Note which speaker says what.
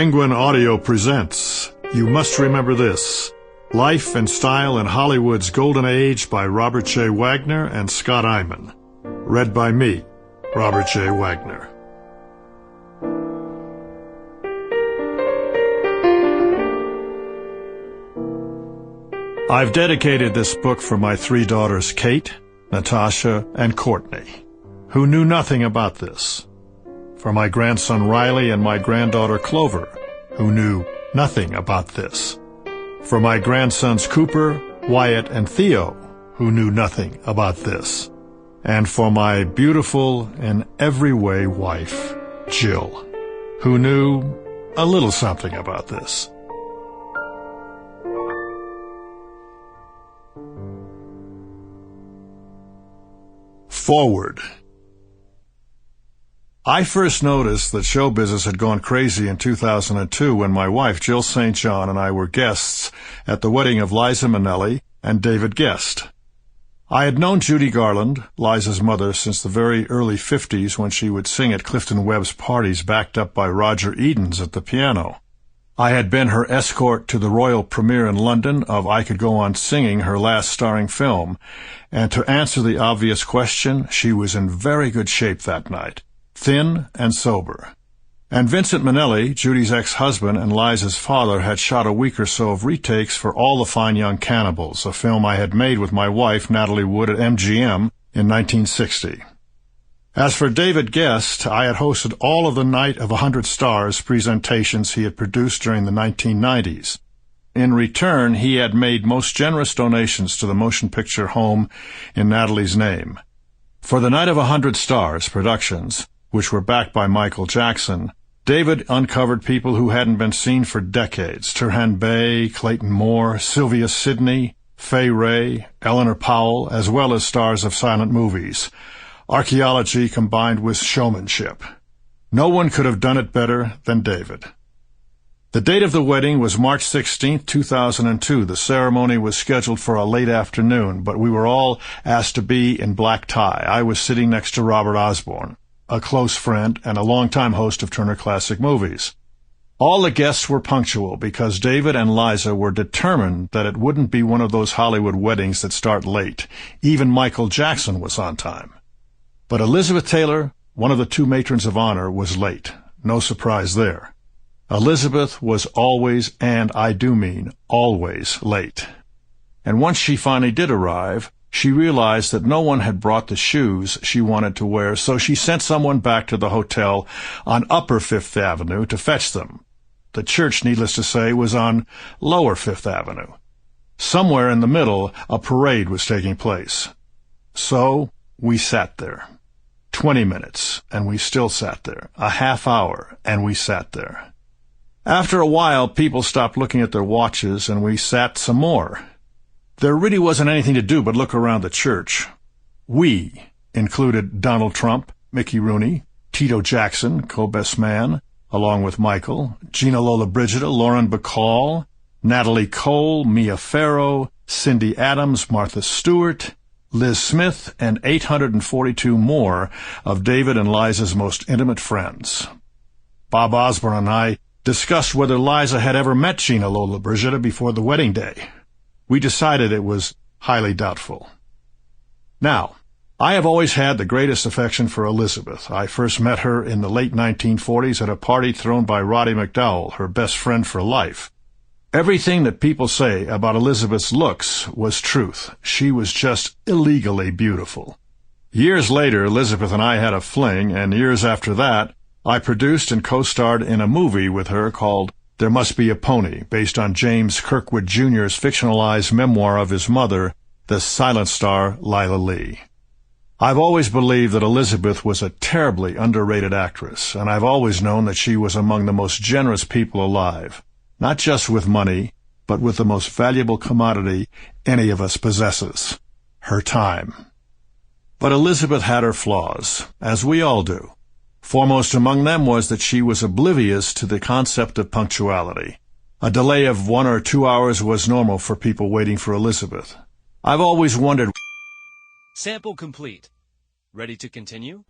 Speaker 1: Penguin Audio presents You Must Remember This, Life and Style in Hollywood's Golden Age by Robert J. Wagner and Scott Eyman. Read by me, Robert J. Wagner. I've dedicated this book for my three daughters, Kate, Natasha, and Courtney, who knew nothing about this. For my grandson Riley and my granddaughter Clover, who knew nothing about this. For my grandsons Cooper, Wyatt, and Theo, who knew nothing about this. And for my beautiful and every way wife, Jill, who knew a little something about this. Forward. I first noticed that show business had gone crazy in 2002 when my wife, Jill St. John, and I were guests at the wedding of Liza Minnelli and David Guest. I had known Judy Garland, Liza's mother, since the very early 50s when she would sing at Clifton Webb's parties backed up by Roger Eden's at the piano. I had been her escort to the royal premiere in London of I Could Go On Singing, her last starring film, and to answer the obvious question, she was in very good shape that night. Thin and sober. And Vincent Minnelli, Judy's ex-husband and Liza's father, had shot a week or so of retakes for All the Fine Young Cannibals, a film I had made with my wife, Natalie Wood, at MGM in 1960. As for David Guest, I had hosted all of the Night of 100 Stars presentations he had produced during the 1990s. In return, he had made most generous donations to the motion picture home in Natalie's name. For the Night of 100 Stars productions, which were backed by Michael Jackson, David uncovered people who hadn't been seen for decades. Turhan Bey, Clayton Moore, Sylvia Sidney, Fay Wray, Eleanor Powell, as well as stars of silent movies. Archaeology combined with showmanship. No one could have done it better than David. The date of the wedding was March 16, 2002. The ceremony was scheduled for a late afternoon, but we were all asked to be in black tie. I was sitting next to Robert Osborne, a close friend and a longtime host of Turner Classic Movies. All the guests were punctual because David and Liza were determined that it wouldn't be one of those Hollywood weddings that start late. Even Michael Jackson was on time. But Elizabeth Taylor, one of the two matrons of honor, was late. No surprise there. Elizabeth was always, and I do mean always, late. And once she finally did arrive, she realized that no one had brought the shoes she wanted to wear, so she sent someone back to the hotel on Upper Fifth Avenue to fetch them. The church, needless to say, was on Lower Fifth Avenue. Somewhere in the middle, a parade was taking place. So we sat there. 20 minutes, and we still sat there. A half hour, and we sat there. After a while, people stopped looking at their watches, and we sat some more. There really wasn't anything to do but look around the church. We included Donald Trump, Mickey Rooney, Tito Jackson, co-best man, along with Michael, Gina Lollobrigida, Lauren Bacall, Natalie Cole, Mia Farrow, Cindy Adams, Martha Stewart, Liz Smith, and 842 more of David and Liza's most intimate friends. Bob Osborne and I discussed whether Liza had ever met Gina Lollobrigida before the wedding day. We decided it was highly doubtful. Now, I have always had the greatest affection for Elizabeth. I first met her in the late 1940s at a party thrown by Roddy McDowell, her best friend for life. Everything that people say about Elizabeth's looks was truth. She was just illegally beautiful. Years later, Elizabeth and I had a fling, and years after that, I produced and co-starred in a movie with her called There Must Be a Pony, based on James Kirkwood Jr.'s fictionalized memoir of his mother, the silent star Lila Lee. I've always believed that Elizabeth was a terribly underrated actress, and I've always known that she was among the most generous people alive, not just with money, but with the most valuable commodity any of us possesses, her time. But Elizabeth had her flaws, as we all do. Foremost among them was that she was oblivious to the concept of punctuality. A delay of 1 or 2 hours was normal for people waiting for Elizabeth. I've always wondered...
Speaker 2: Sample complete. Ready to continue?